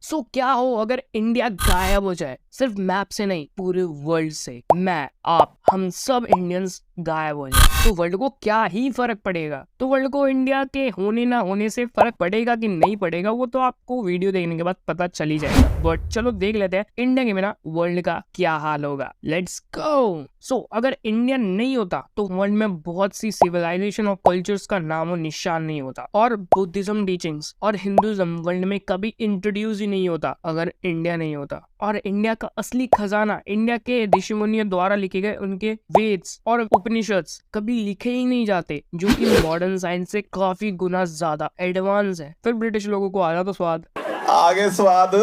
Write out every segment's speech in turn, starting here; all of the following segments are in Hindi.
सो क्या हो अगर इंडिया गायब हो जाए, सिर्फ मैप से नहीं पूरे वर्ल्ड से। मैं, आप, हम सब इंडियंस गायब हो जाए तो वर्ल्ड को क्या ही फर्क पड़ेगा। तो वर्ल्ड को इंडिया के होने ना होने से फर्क पड़ेगा कि नहीं पड़ेगा, वो तो आपको वीडियो देखने के बाद पता चल ही जाएगा। बट चलो देख लेते हैं इंडिया के बिना वर्ल्ड का क्या हाल होगा। Let's go. सो अगर इंडिया नहीं होता तो वर्ल्ड में बहुत सी सिविलाइजेशन और कल्चर्स का नामो निशान नहीं होता, और बुद्धिज्म टीचिंग्स और हिंदुज्म वर्ल्ड में कभी इंट्रोड्यूस ही नहीं होता अगर इंडिया नहीं होता। और इंडिया का असली खजाना, इंडिया के ऋषि मुनियों द्वारा लिखे गए उनके वेद्स और उपनिषद्स कभी लिखे ही नहीं जाते, जो कि मॉडर्न साइंस से काफी गुना ज्यादा एडवांस है। फिर ब्रिटिश लोगों को आया तो स्वाद, आगे स्वाद।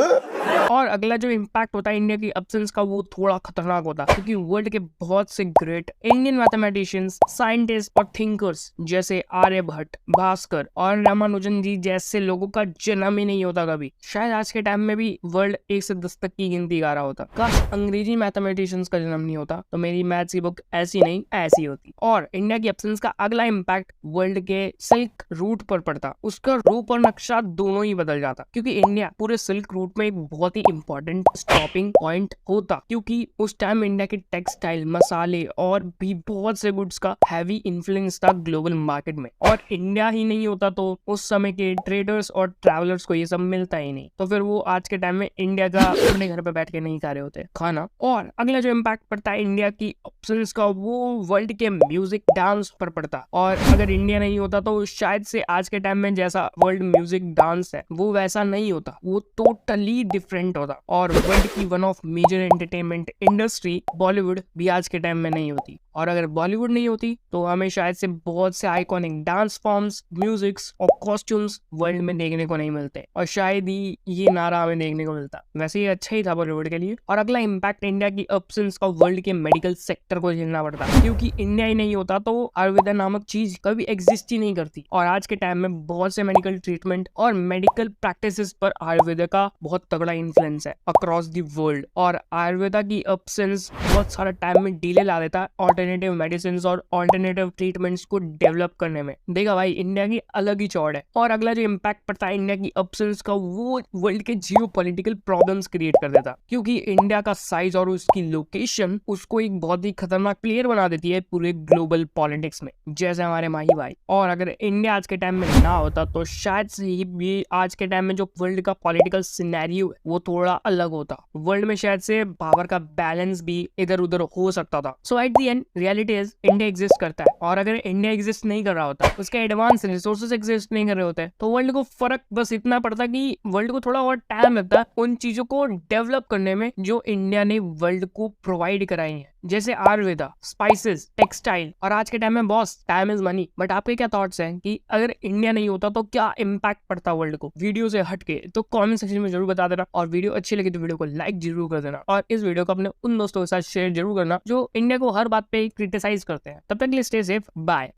और अगला जो इम्पैक्ट होता है इंडिया की एब्सेंस का, वो थोड़ा खतरनाक होता है, क्योंकि वर्ल्ड के बहुत से ग्रेट इंडियन मैथमेटिशियंस, साइंटिस्ट और थिंकर्स जैसे आर्यभट्ट, भास्कर और रामानुजन जी जैसे लोगों का जन्म ही नहीं होता कभी। शायद आज के टाइम में भी वर्ल्ड 1 से 10 तक की गिनती गा रहा होता। काश अंग्रेजी मैथमेटिशियंस का जन्म नहीं होता तो मेरी मैथ्स की बुक ऐसी नहीं ऐसी होती। और इंडिया की एब्सेंस का अगला इम्पैक्ट वर्ल्ड के सिल्क रूट पर पड़ता। उसका रूप और नक्शा दोनों ही बदल जाता, क्योंकि इंडिया पूरे सिल्क रूट में एक बहुत ही इंपॉर्टेंट स्टॉपिंग पॉइंट होता, क्योंकि उस टाइम इंडिया के टेक्सटाइल, मसाले और भी बहुत से गुड्स का हैवी इन्फ्लुएंस था ग्लोबल मार्केट में। और इंडिया ही नहीं होता तो उस समय के ट्रेडर्स और ट्रैवलर्स को ये सब मिलता ही नहीं, तो फिर वो आज के टाइम में इंडिया का अपने घर पे बैठ के नहीं खा रहे होते खाना। और अगला जो इम्पैक्ट पड़ता है इंडिया की ऑप्शंस का, वो वर्ल्ड के म्यूजिक डांस पर पड़ता। और अगर इंडिया नहीं होता तो शायद से आज के टाइम में जैसा वर्ल्ड म्यूजिक डांस है वो वैसा नहीं होता, वो टोटली डिफरेंट होता। और वर्ल्ड की one of major entertainment industry Bollywood भी आज के टाइम में नहीं होती। और अगर बॉलीवुड नहीं होती तो हमें शायद से बहुत से आइकॉनिक डांस फॉर्म्स, म्यूजिक्स और कॉस्ट्यूम्स वर्ल्ड में देखने को नहीं मिलते, और शायद ही ये नारा हमें देखने को मिलता। वैसे ये अच्छा ही था बॉलीवुड के लिए। और अगला इम्पैक्ट इंडिया की एब्सेंस का वर्ल्ड के मेडिकल सेक्टर को झेलना पड़ता, क्योंकि इंडिया ही नहीं होता तो आयुर्वेदा नामक चीज कभी एग्जिस्ट ही नहीं करती। और आज के टाइम में बहुत से मेडिकल ट्रीटमेंट और मेडिकल प्रैक्टिसेस पर आयुर्वेदा का बहुत तगड़ा इन्फ्लुएंस है अक्रॉस द वर्ल्ड। और आयुर्वेदा की एब्सेंस बहुत सारा टाइम में डिले ला देता है ऑल्टरनेटिव मेडिसिन और ऑल्टरनेटिव ट्रीटमेंट्स को डेवलप करने में। देखा भाई, इंडिया की अलग ही चौड़ है। और अगला जो इम्पैक्ट पड़ता है इंडिया की एब्सेंस का, वो वर्ल्ड के जियोपॉलिटिकल प्रॉब्लम्स क्रिएट कर देता, क्योंकि इंडिया का साइज और उसकी लोकेशन उसको एक बहुत ही खतरनाक प्लेयर बना देती है पूरे ग्लोबल पॉलिटिक्स में, जैसे हमारे माही भाई। और अगर इंडिया आज के टाइम में ना होता तो शायद से ही भी आज के टाइम में जो वर्ल्ड का पॉलिटिकल सिनेरियो है वो थोड़ा अलग होता। वर्ल्ड में शायद से पावर का बैलेंस भी इधर उधर हो सकता था। So at the end reality is India exist करता है, और अगर इंडिया एग्जिस्ट नहीं कर रहा होता, उसके एडवांस रिसोर्सेज एग्जिस्ट नहीं कर रहे होते, तो वर्ल्ड को फर्क बस इतना पड़ता कि वर्ल्ड को थोड़ा और टाइम लगता उन चीजों को डेवलप करने में जो इंडिया ने वर्ल्ड को प्रोवाइड कराई है, जैसे आयुर्वेदा, स्पाइसेस, टेक्सटाइल। और आज के टाइम में boss time is money. But आपके क्या थॉट्स हैं कि अगर इंडिया नहीं होता तो क्या इम्पैक्ट पड़ता वर्ल्ड को? वीडियो से हटके तो कमेंट सेक्शन में जरूर बता देना, और वीडियो अच्छी लगी तो वीडियो को लाइक जरूर कर देना, और इस वीडियो को अपने उन दोस्तों के साथ शेयर जरूर करना जो इंडिया को हर बात पे क्रिटिसाइज करते हैं। तब तक के लिए स्टे सेफ, बाय।